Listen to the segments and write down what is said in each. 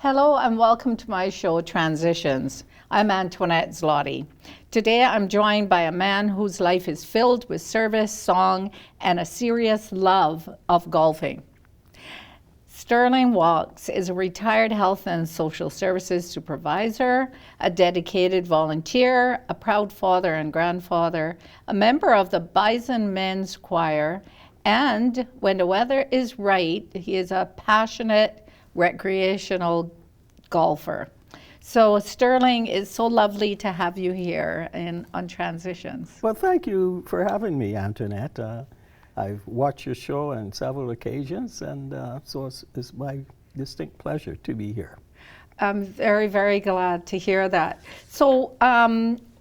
Hello and welcome to my show, Transitions. I'm Antoinette Zloty. Today I'm joined by a man whose life is filled with service, song, and a serious love of golfing. Sterling Walks is a retired health and social services supervisor, a dedicated volunteer, a proud father and grandfather, a member of the Bison Men's Choir, and when the weather is right, he is a passionate recreational golfer. So Sterling, it's so lovely to have you here on Transitions. Well, thank you for having me, Antoinette. I've watched your show on several occasions, and so it's my distinct pleasure to be here. I'm very, very glad to hear that. So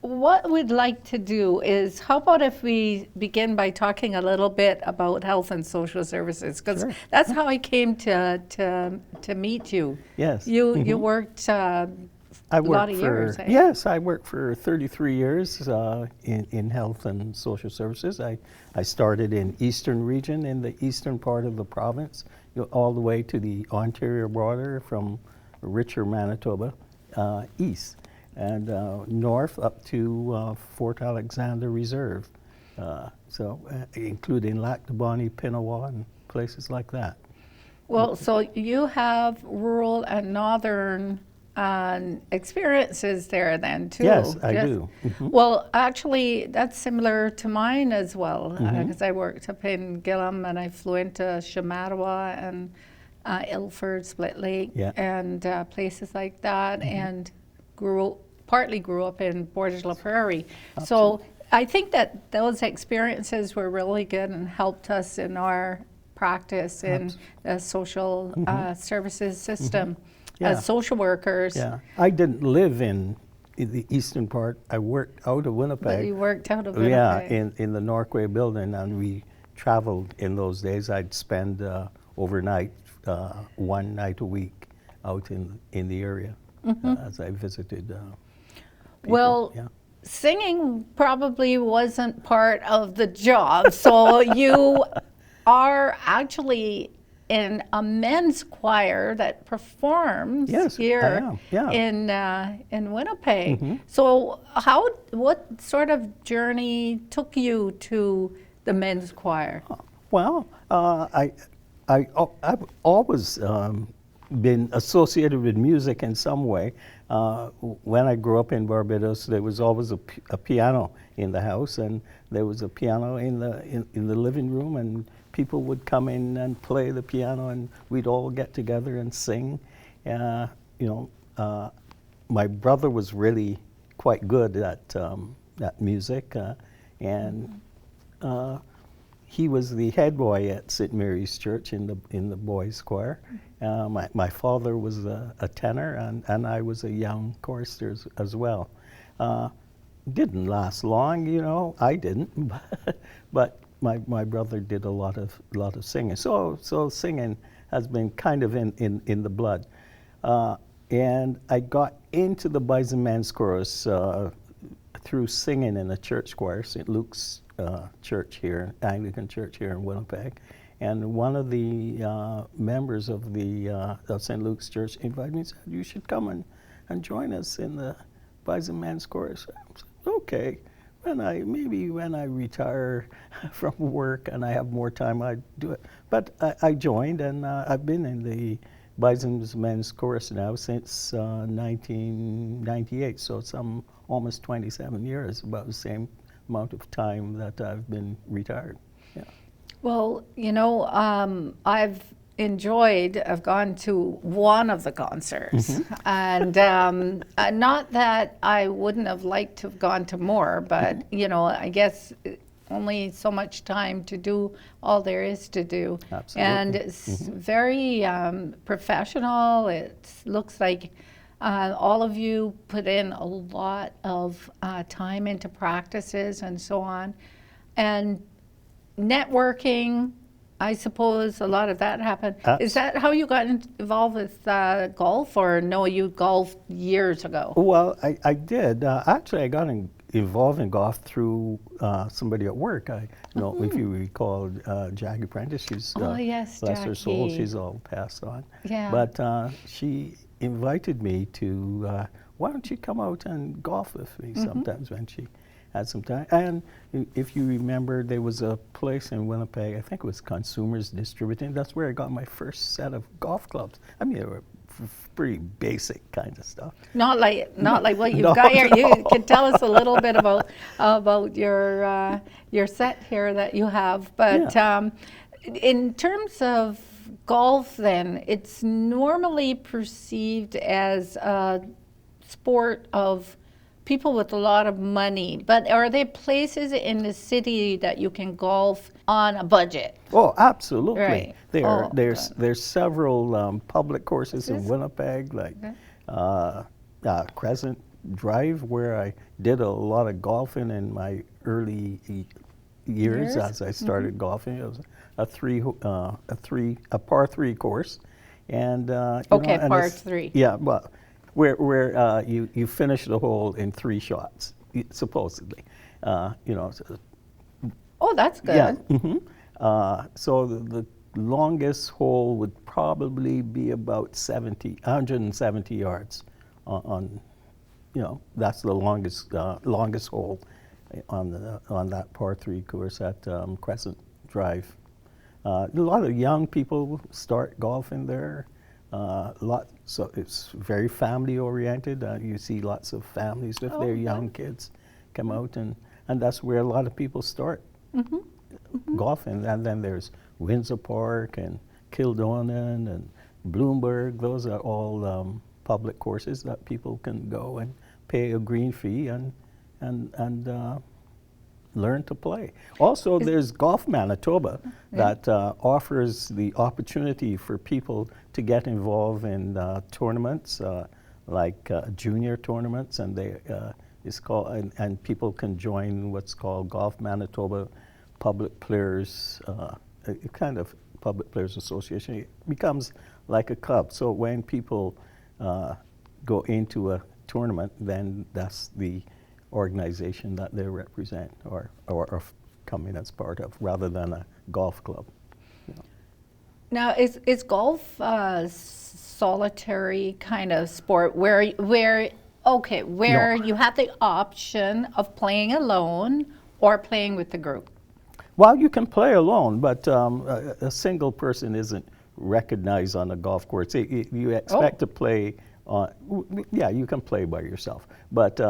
what we'd like to do is, how about if we begin by talking a little bit about health and social services, because Sure. that's how I came to meet you. Yes. You worked I a lot worked of for, years. Yes, I worked for 33 years in health and social services. I started in Eastern region, in the eastern part of the province, all the way to the Ontario border from Richer, Manitoba, east, and north up to Fort Alexander Reserve, including Lac du Bonnet, Pinawa, and places like that. Well, so you have rural and northern experiences there then too. Yes, I do. Well, actually, that's similar to mine as well, because I worked up in Gillam and I flew into Shamattawa and Ilford, Split Lake, Yeah. and places like that, and partly grew up in Portage la Prairie. So I think that those experiences were really good and helped us in our practice in the social services system. Yeah. As social workers. Yeah, I didn't live in the eastern part. I worked out of Winnipeg. But you worked out of Winnipeg. Yeah, in the Norquay building, and we traveled in those days. I'd spend overnight, one night a week, out in the area as I visited people. Well, yeah. Singing probably wasn't part of the job, so you are actually in a men's choir that performs Yes, here I am, yeah. in Winnipeg. So what sort of journey took you to the men's choir? Well, I've always been associated with music in some way. When I grew up in Barbados, there was always a piano in the house, and there was a piano in the living room, and people would come in and play the piano, and we'd all get together and sing. My brother was really quite good at music, and he was the head boy at St. Mary's Church in the boys' choir. My father was a tenor, and I was a young chorister as well. Didn't last long, I didn't, but my brother did a lot of singing. So singing has been kind of in the blood. And I got into the Bison Men's Chorus through singing in a church choir, St. Luke's church here, Anglican church here in Winnipeg. And one of the members of the St. Luke's church invited me and said, "You should come and join us in the Bison Men's Chorus." I said, "Okay. Maybe when I retire from work and I have more time, I'd do it." But I joined, and I've been in the Bison Men's Chorus now since 1998, so some almost 27 years, about the same amount of time that I've been retired. Yeah. Well, I've gone to one of the concerts, and not that I wouldn't have liked to have gone to more, but I guess only so much time to do all there is to do. Absolutely. And it's very professional. It looks like all of you put in a lot of time into practices and so on, and networking. I suppose a lot of that happened. Is that how you got involved with golf, or no, you golfed years ago? Well, I did. Actually, I got involved in golf through somebody at work. I know if you recall Jackie Prentice. She's Oh yes, bless her soul. Jackie. She's all passed on. Yeah. But she invited me to, why don't you come out and golf with me sometimes when she had some time. And if you remember, there was a place in Winnipeg, I think it was Consumers Distributing. That's where I got my first set of golf clubs. I mean, they were pretty basic kind of stuff. Not like what you've No, got here. You no. can tell us a little bit about your set here that you have. But in terms of golf, then it's normally perceived as a sport of people with a lot of money. But are there places in the city that you can golf on a budget? Oh, absolutely. Right. There's several public courses in Winnipeg, like Crescent Drive, where I did a lot of golfing in my early years as I started golfing. It was a par three course, and Par three. Yeah, well, where you finish the hole in 3 shots, supposedly. So Oh, that's good. yeah. So the longest hole would probably be about 170 yards on that's the longest hole on that par 3 course at Crescent Drive. A lot of young people start golfing there. So it's very family oriented. You see lots of families with their young kids come out, and that's where a lot of people start golfing. And then there's Windsor Park and Kildonan and Bloomberg. Those are all public courses that people can go and pay a green fee and learn to play. Also, there's Golf Manitoba that offers the opportunity for people to get involved in tournaments like junior tournaments, and it's called and people can join what's called Golf Manitoba Public Players, a kind of Public Players Association. It becomes like a club. So when people go into a tournament, then that's the organization that they represent or coming as part of, rather than a golf club. Now, is golf a solitary kind of sport where you have the option of playing alone or playing with the group? Well, you can play alone, but a single person isn't recognized on a golf course. You expect to play you can play by yourself, but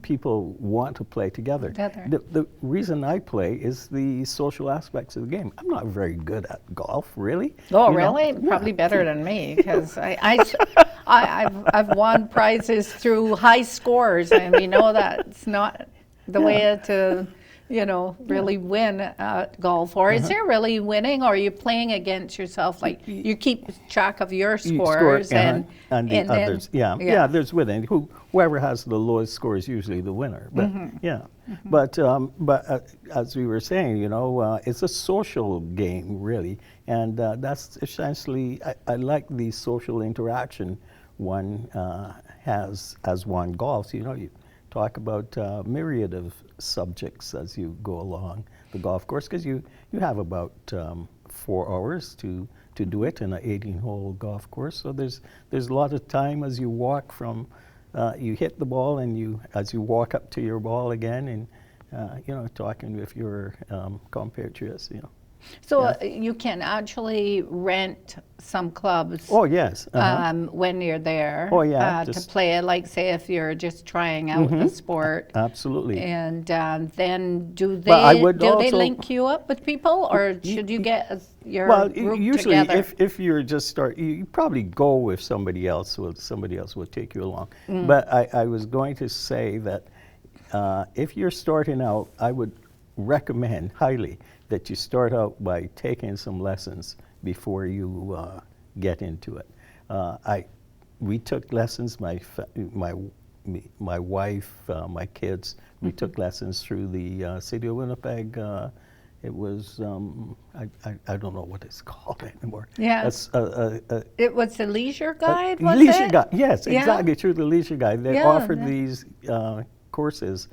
people want to play together. The reason I play is the social aspects of the game. I'm not very good at golf, really. Oh, really? Probably better than me, because I've won prizes through high scores, and we know that's not the way to really win at golf. Or is there really winning, or are you playing against yourself? Like you keep track of your scores and the others. Yeah, there's winning. Whoever has the lowest score is usually the winner. But but as we were saying, it's a social game really, and that's essentially I like the social interaction one has as one golfs. You talk about myriad of subjects as you go along the golf course, because you have about 4 hours to do it in an 18-hole golf course. So there's a lot of time as you walk from you hit the ball, and as you walk up to your ball again, and talking with your compatriots. So you can actually rent some clubs. Oh yes. When you're there. Oh yeah. To play it, like say if you're just trying out the sport. Absolutely. And then do they link you up with people, or should you get your group usually together? if you're just you probably go with somebody else. Somebody else will take you along. But I was going to say that if you're starting out, I would recommend highly that you start out by taking some lessons before you get into it. We took lessons. My wife, my kids. We took lessons through the City of Winnipeg. It was I don't know what it's called anymore. Yeah. It was the Leisure Guide. Was Leisure it? Guide. Yes, exactly. Through the Leisure Guide, they offered these courses.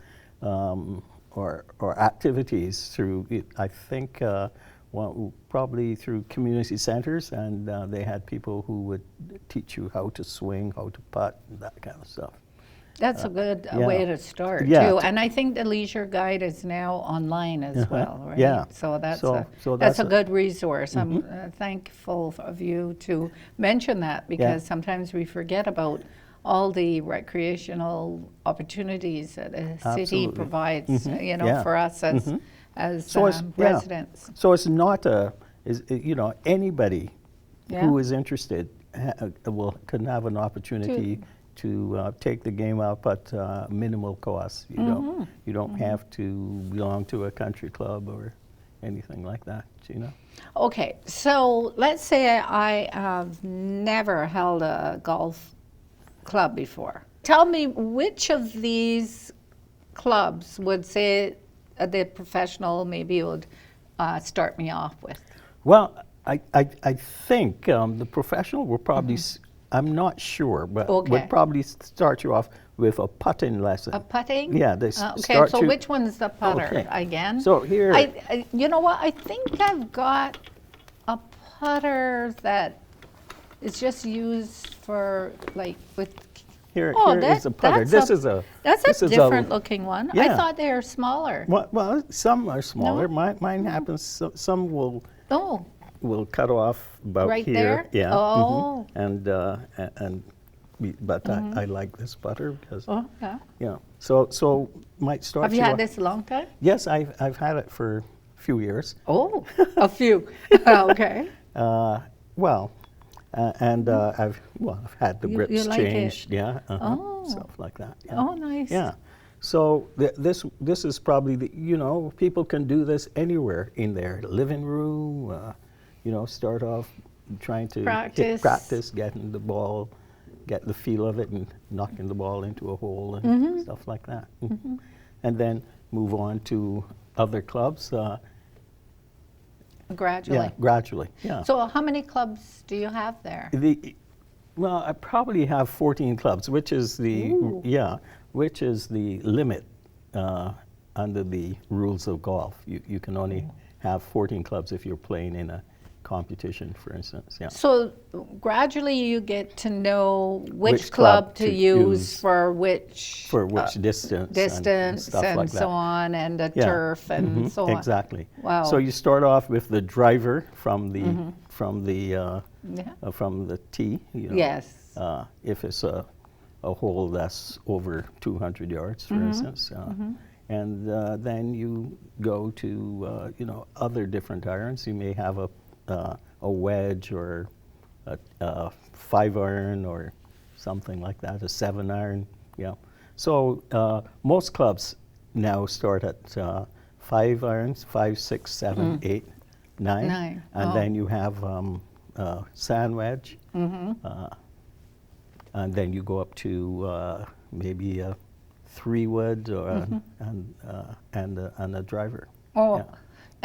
Or activities through, I think well, probably through community centers, and they had people who would teach you how to swing, how to putt, and that kind of stuff. That's a good yeah. way to start, Yeah. too. And I think the Leisure Guide is now online as well, right? Yeah. So that's So that's that's a a- good resource. I'm thankful of you to mention that, because sometimes we forget about all the recreational opportunities that a city Absolutely. provides, you know, Yeah. for us as So residents. So it's not anybody Yeah. who is interested can have an opportunity to take the game up at minimal cost. You don't have to belong to a country club or anything like that. Okay, so let's say I have never held a golf club before. Tell me, which of these clubs would say the professional maybe would start me off with? Well, I think the professional will probably. I'm not sure, but Okay. would probably start you off with a putting lesson. A putting? Yeah, they Okay, start so you. which one's the putter Okay. again? So here- you know what? I think I've got a putter that is just used for like with. Here Oh, is a putter. that's This is a. That's this a is different looking one. I Yeah. thought they were smaller. Well, some are smaller. No? Mine happens. Some Oh, will cut off about Right here. there? Yeah. Oh. But I like this putter because oh, yeah. So might start. Have you had off- this a long time? Yes, I've had it for a few years. Oh, a few. Okay. I've had the You grips like it? changed. Yeah. Oh. Stuff like that. Yeah. Oh, nice. Yeah. So this is probably people can do this anywhere in their living room. Start off trying to practice getting the ball, get the feel of it, and knocking the ball into a hole and stuff like that. And then move on to other clubs. Gradually. Yeah, gradually. Yeah. So how many clubs do you have there? Well, I probably have 14 clubs, which is the Ooh. which is the limit under the rules of golf. You can only have 14 clubs if you're playing in a competition, for instance. Yeah. So gradually you get to know which club club to to use use for which distance and stuff and like so that. on, and the Yeah. turf and so on. Exactly. Wow. So you start off with the driver from the Yeah. from the tee. Yes. If it's a hole that's over 200 yards, for instance, and then you go to other different irons. You may have a wedge or a 5-iron or something like that, a 7-iron. Yeah. So most clubs now start at 5 irons, 5, 6, 7, 8, 9, 9. and Oh. then you have sand wedge, and then you go up to maybe a 3-wood or and a driver. Oh, Yeah.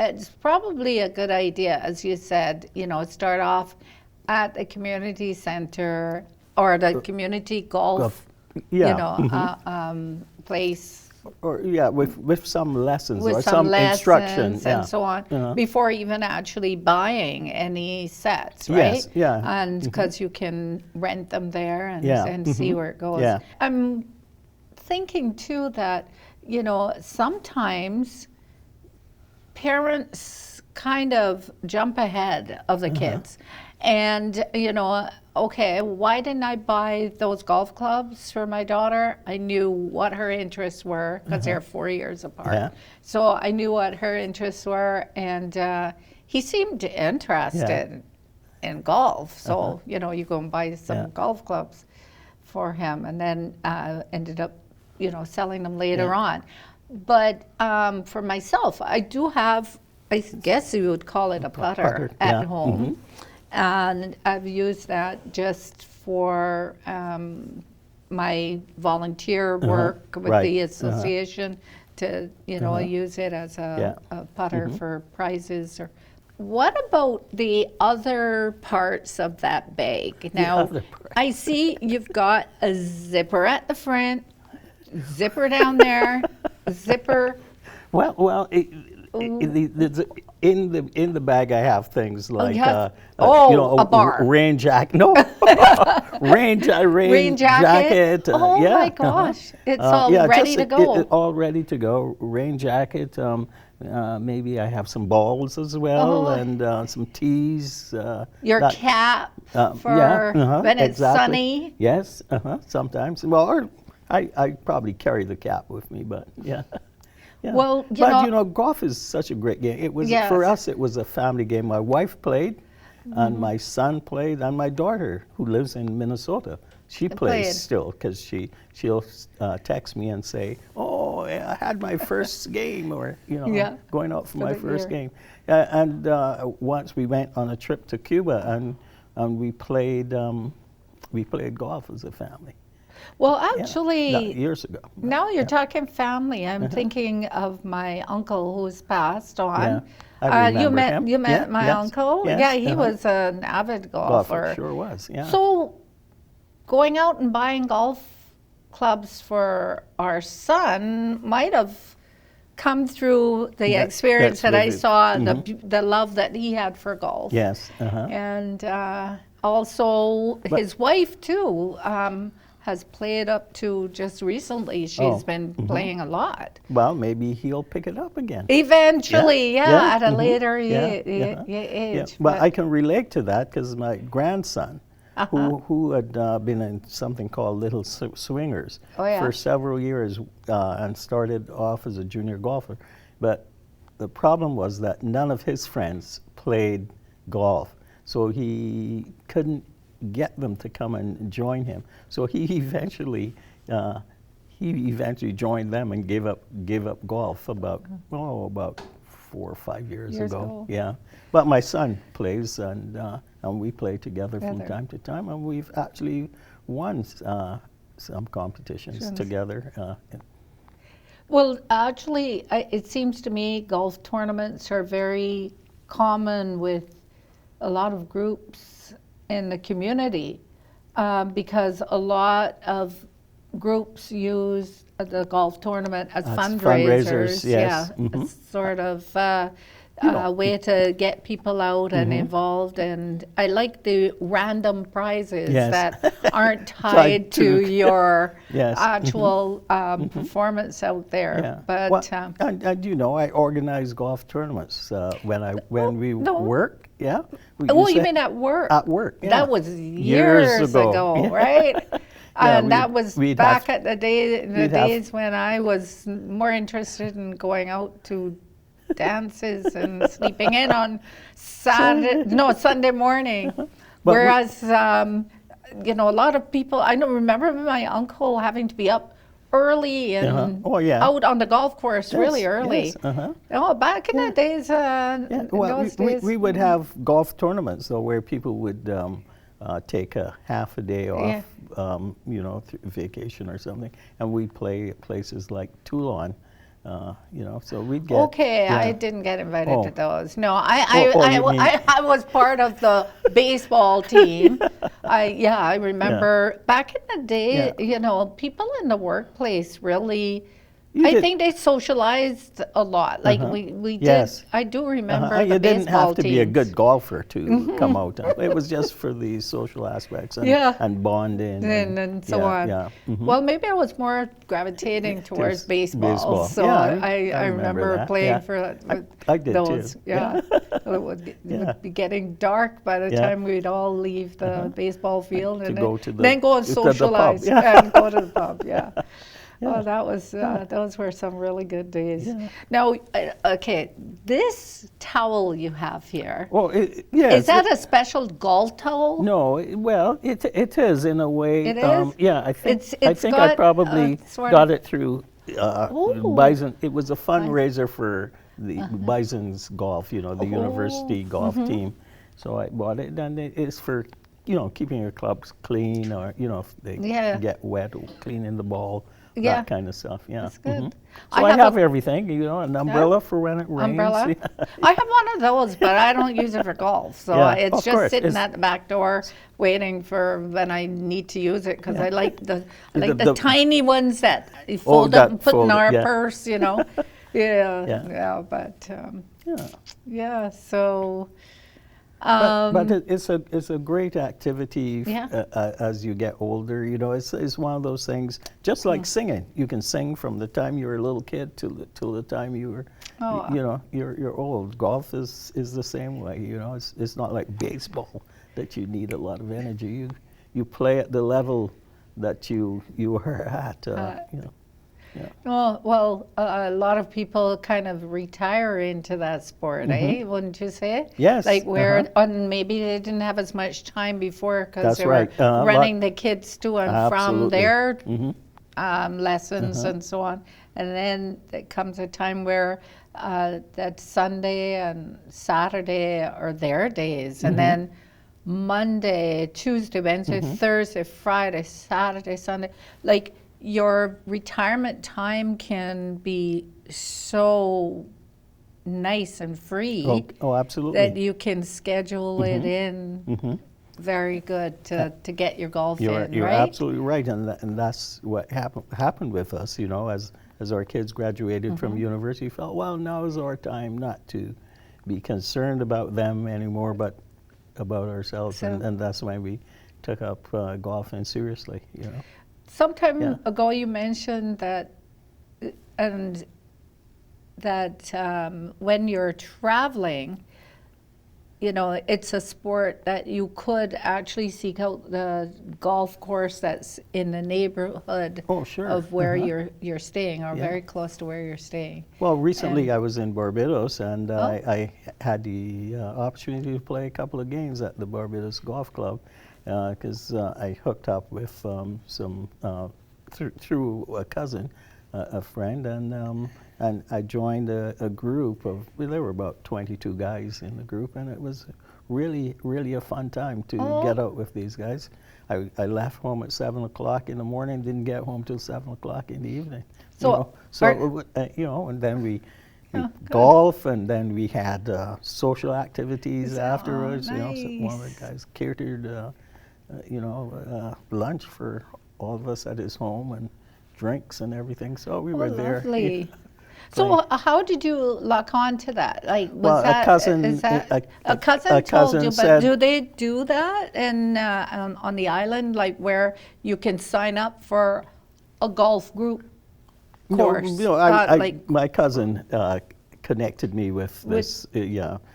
it's probably a good idea, as you said, start off at the community center or the community golf, Yeah. place Or with some lessons with or some lessons instruction. and Yeah. so on Uh-huh. before even actually buying any sets, right? Yes, yeah. And because you can rent them there and, Yeah, and see where it goes. yeah. I'm thinking too that, sometimes parents kind of jump ahead of the kids. And, okay, why didn't I buy those golf clubs for my daughter? I knew what her interests were because they're 4 years apart. Yeah. So I knew what her interests were, and he seemed interested in golf. So, you go and buy some Yeah. golf clubs for him, and then ended up, selling them later on. But for myself, I do have, I guess you would call it a putter at yeah. home. And I've used that just for my volunteer work with Right. the association to, use it as Yeah. a putter for prizes. Or what about the other parts of that bag? Now, other part. I see you've got a zipper at the front, zipper down there, zipper. Well, in the bag I have things like have- oh, a bar. rain jacket. No, rain jacket. Oh yeah, my gosh, it's all yeah, ready to go. all ready to go. Rain jacket. Maybe I have some balls as well, Oh. and some teas. Your that- cap for yeah, when it's exactly. sunny. Yes, sometimes. Well, or I probably carry the cap with me, but yeah. Yeah. Well, but you know, golf is such a great game. It was Yes. for us. It was a family game. My wife played, and my son played, and my daughter, who lives in Minnesota, she plays played. still because she'll text me and say, "Oh, I had my first game," or Yeah. going out for For my the first year. game. And once we went on a trip to Cuba, and we played golf as a family. Well, Yeah, actually, years ago. now you're talking family. I'm thinking of my uncle who's passed on. Yeah, I you remember met him. you met Yeah, my yes, uncle. yes, Yeah, he uh-huh. was an avid Golfer golfer. sure was. Yeah. So, going out and buying golf clubs for our son might have come through the experience that's that I vivid. saw, the love that he had for golf. Yes. And also his wife too has played up to just recently. She's been playing a lot. Well, maybe he'll pick it up again. Eventually, yeah, at a later Yeah, age. Yeah. But I can relate to that because my grandson, who had been in something called Little Swingers Oh, yeah. for several years and started off as a junior golfer, but the problem was that none of his friends played golf, so he couldn't get them to come and join him. So he eventually joined them and gave up golf about 4 or 5 years ago. Yeah, but my son plays, and we play together from Together. time to time, and we've actually won some competitions together. Well, actually, it seems to me golf tournaments are very common with a lot of groups in the community because a lot of groups use the golf tournament as fundraisers. yes. Yeah, it's sort of a way to get people out and involved. And I like the random prizes Yes. that aren't tied to your Yes. actual performance out there. Yeah. But Well, and you know, I organize golf tournaments when we no. work. Yeah. We oh, used you to- mean at work? At work, yeah. That was years ago, Yeah. right? Yeah, And that was we'd back have- at the we'd have- days when I was more interested in going out to dances and sleeping in on Sunday morning. Whereas, you know, a lot of people, I don't remember my uncle having to be up early and Oh, yeah. out on the golf course really early. Yes, uh-huh. Oh, back in the days, Yeah, well, those we days. would have golf tournaments though, where people would take a half a day off, you know, vacation or something, and we'd play at places like Toulon, you know. So we'd get. Okay, yeah. I didn't get invited Oh. to those. No, you mean- I was part of the baseball team. I remember back in the day, Yeah. you know, people in the workplace really, You I did- think they socialized a lot. Like we did, Yes. I do remember You the didn't baseball have to be a teams. good golfer to come out. It was just for the social aspects and, Yeah. and bonding And so yeah, on. Yeah. Mhm. Well, maybe I was more gravitating towards baseball. baseball. So Yeah, I remember that, playing yeah. for I did those. too. Yeah, it would be getting dark by the Yeah. time we'd all leave the baseball field and go to the- then go and to the pub, socialize yeah. and go to the pub. Yeah. Oh, that was those were some really good days. Now, okay, this towel you have here. Well, yes. Is that a special golf towel? No, well, it is in a way. It is? Yeah, I think It's I got, probably sort got of- it through Ooh. Bison. It was a fundraiser for the Bison's golf, you know, the university golf team. So I bought it, and it is for, you know, keeping your clubs clean, or you know, if they Yeah. get wet, or cleaning the ball. Yeah. That kind of stuff. Yeah. That's good. Mhm. I So I have have a- everything. You know, an umbrella for when it rains. Umbrella. Yeah. I have one of those, but I don't use it for golf. So Yeah, it's of just course. sitting It's- at the back door, waiting for when I need to use it. Because I like the The- the the- tiny ones that you fold up that and put in fold- our yeah. purse. You know, Yeah, Yeah. yeah, but Yeah. yeah. So, But it's a great activity Yeah. as you get older. You know, it's one of those things. Just like singing, you can sing from the time you were a little kid till the time you were, Oh. you know, you're old. Golf is the same way. You know, it's not like baseball that you need a lot of energy. You play at the level that you were at. You know, yeah. well, a lot of people kind of retire into that sport, eh? Wouldn't you say? Yes, Like where, uh-huh. and maybe they didn't have as much time before because That's they right. were running the kids to and from Absolutely. their Mm-hmm. lessons and so on. And then there comes a time where that Sunday and Saturday are their days, and then Monday, Tuesday, Wednesday, Thursday, Friday, Saturday, Sunday, like your retirement time can be so nice and free Oh, that absolutely. you can schedule it in very good to get your golf in, You're right? absolutely right, and that's what happened with us. You know, as our kids graduated from university, felt, well, now is our time not to be concerned about them anymore, but about ourselves, So- and that's when we took up golfing seriously. You know. Some time Yeah. ago, you mentioned that, and that when you're traveling, you know, it's a sport that you could actually seek out the golf course that's in the neighborhood Oh, sure. of where Uh-huh. you're staying, or Yeah. very close to where you're staying. Well, recently I was in Barbados, and Oh. I had the opportunity to play a couple of games at the Barbados Golf Club because I hooked up with some through a cousin, a friend, and I joined a group of, well, there were about 22 guys in the group, and it was really, really a fun time to get out with these guys. I left home at 7 o'clock in the morning, didn't get home till 7 o'clock in the evening. So You know, and then we Oh, good. golf, and then we had social activities Oh, afterwards. You know, so one of nice. the guys catered, lunch for all of us at his home, and drinks and everything. So we Oh, were there. lovely. So how did you lock on to that? Like, was Well, that a cousin, is that a a cousin a told cousin you? But said, do they do that on the island, like where you can sign up for a golf group course? No, Like, my cousin connected me with this,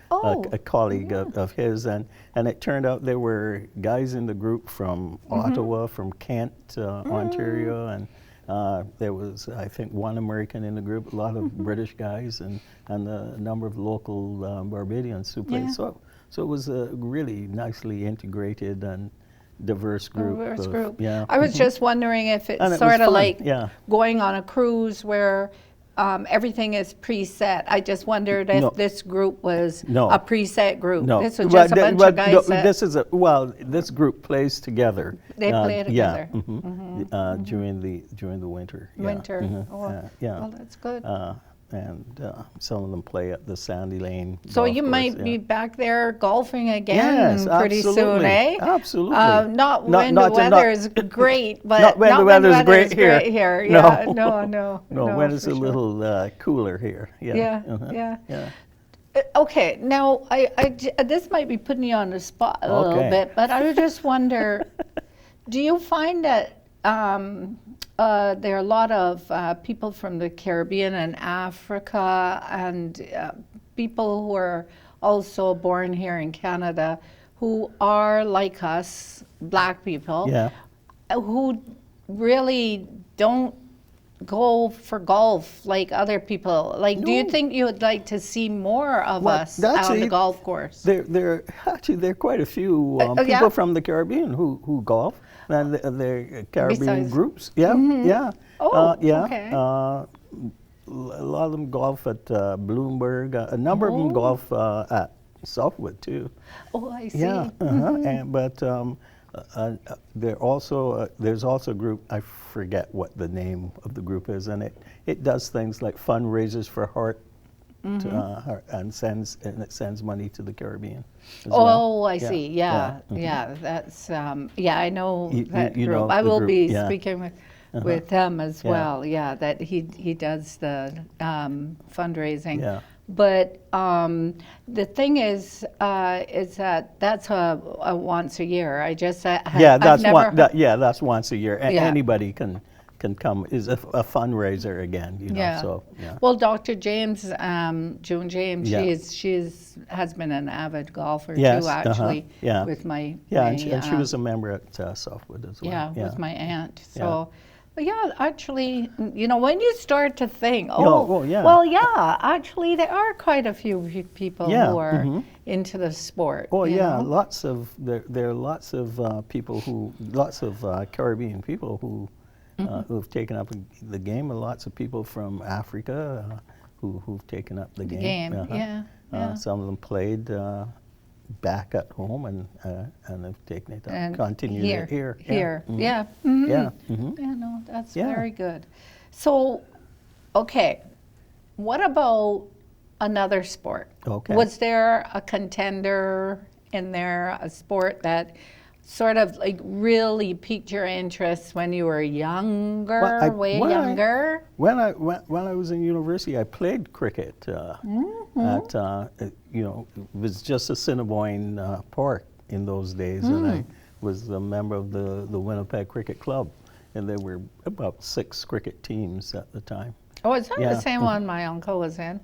Oh, a colleague of his, and it turned out there were guys in the group from Ottawa, from Kent, Ontario, and there was, I think, one American in the group, a lot of British guys, and a number of local Barbadians who played. Yeah. So it was a really nicely integrated and diverse group. diverse group. Yeah. I was just wondering if it's And it was sort of fun, like yeah. going on a cruise where everything is preset. I just wondered if No. this group was No. a preset group. No, This was just a bunch of guys that this is this group plays together. They play Yeah, together. during the winter. Yeah, winter. Oh, yeah. well, that's good. And some of them play at the Sandy Lane. So golf you course, might yeah. be back there golfing again Yes, pretty soon, absolutely. eh? Absolutely. Not Not- when not- the not- weather is great, but not when the weather's great here. Yeah, No. no, No, when it's for a sure. little cooler here. Yeah. Yeah, uh-huh, yeah. Yeah. Okay, now this might be putting you on the spot a little Okay. bit, but I just wonder, do you find that there are a lot of people from the Caribbean and Africa and people who are also born here in Canada who are like us, black people, Yeah. who really don't go for golf like other people? Like, do you No. think you would like to see more of Well, us out on the actually, golf course? There are quite a few yeah? people from the Caribbean who golf, and they're Caribbean Besides- groups. Yeah, yeah. Oh, yeah. okay. A lot of them golf at Bloomberg. A number of them golf at Southwood too. Oh, I see. Yeah, but there's also a group, I forget what the name of the group is, and it does things like fundraisers for Heart, and it sends money to the Caribbean as Oh, well. I see. Yeah, mhm. yeah. That's I know You- that you group. know I the will group, be yeah. speaking with with them as Yeah. well. Yeah, that he does the fundraising. Yeah. But the thing is that that's a once a year. I just Yeah, I've that's never that's once a year. Yeah. Anybody can come. Is a fundraiser again, you know. Yeah. So yeah. Well, Dr. James, June James, Yeah. she's has been an avid golfer Yes, too, actually. yeah. With my Yeah, my, and she was a member at Southwood as well. yeah, with my aunt. So, but yeah, actually, you know, when you start to think, well, yeah. well, yeah, actually, there are quite a few people Yeah, who are into the sport. Oh you yeah, know? lots of there are lots of people lots of Caribbean people who've taken up the game, and lots of people from Africa who've taken up the game. Yeah. Some of them played back at home and have taken it up, And continued it here. Here, Mhm. yeah. Mhm. Yeah. Mhm. Yeah, no, that's Yeah. very good. So, okay, what about another sport? Okay. Was there a contender in there, a sport that sort of like really piqued your interest when you were younger, When I- younger? When I was in university, I played cricket. At you know, it was just Assiniboine Park in those days, and I was a member of the Winnipeg Cricket Club, and there were about 6 cricket teams at the time. Oh, is that Yeah. the same one my uncle was in?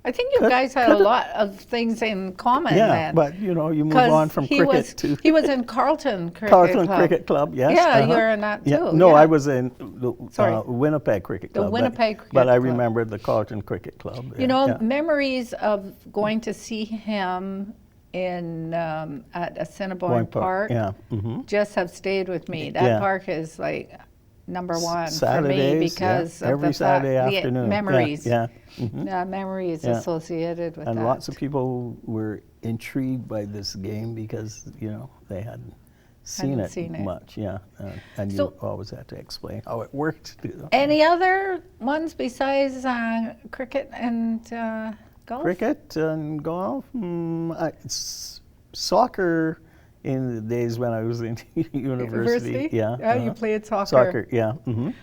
I think you Could- guys had a could- lot of things in common Yeah, then. but you know, you move 'Cause on from cricket was, to he was in Carlton Cricket Carlton Club. Cricket Club. Yes. Yeah, you're in that Yeah. too. No, yeah. I was in the Sorry. Winnipeg Cricket The Club. Winnipeg but Cricket I Club. remember the Carlton Cricket Club. You know, yeah. memories of going to see him in at Assiniboine Boyne Park Yeah. hmm just have stayed with me. That Yeah. park is like number one for me Saturdays, because yeah. of Every the Saturday fact, afternoon. the memories. Yeah. hmm Memories Yeah. associated with And that. lots of people were intrigued by this game because you know they hadn't seen Hadn't it seen it. much. Yeah. And So- you always had to explain how it worked. You know. Any other ones besides cricket and golf? Cricket and golf. Soccer in the days when I was in university. Yeah. You played soccer. Soccer. Yeah.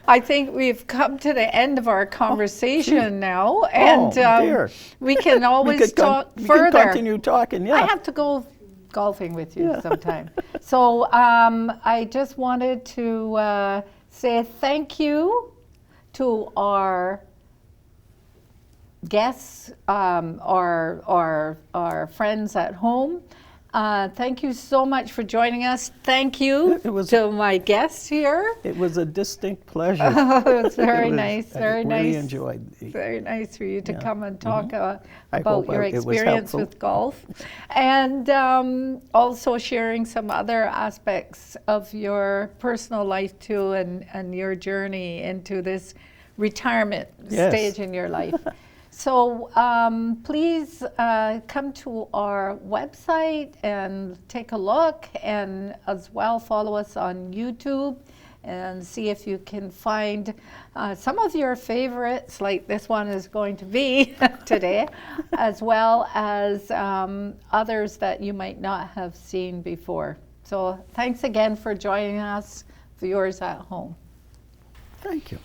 I think we've come to the end of our conversation now, and dear. we can always we talk we further. could continue talking. Yeah. I have to go golfing with you sometime. So I just wanted to say thank you to our guests, our friends at home. Thank you so much for joining us. Thank you It was- to my guests here. It was a distinct pleasure. It's very It was- nice, very I nice. really enjoyed the Very nice for you to Yeah. come and talk I about hope your it was experience helpful. with golf, and also sharing some other aspects of your personal life too, and your journey into this retirement Yes. stage in your life. So please come to our website and take a look, and as well follow us on YouTube and see if you can find some of your favorites, like this one is going to be today, as well as others that you might not have seen before. So thanks again for joining us, viewers at home. Thank you.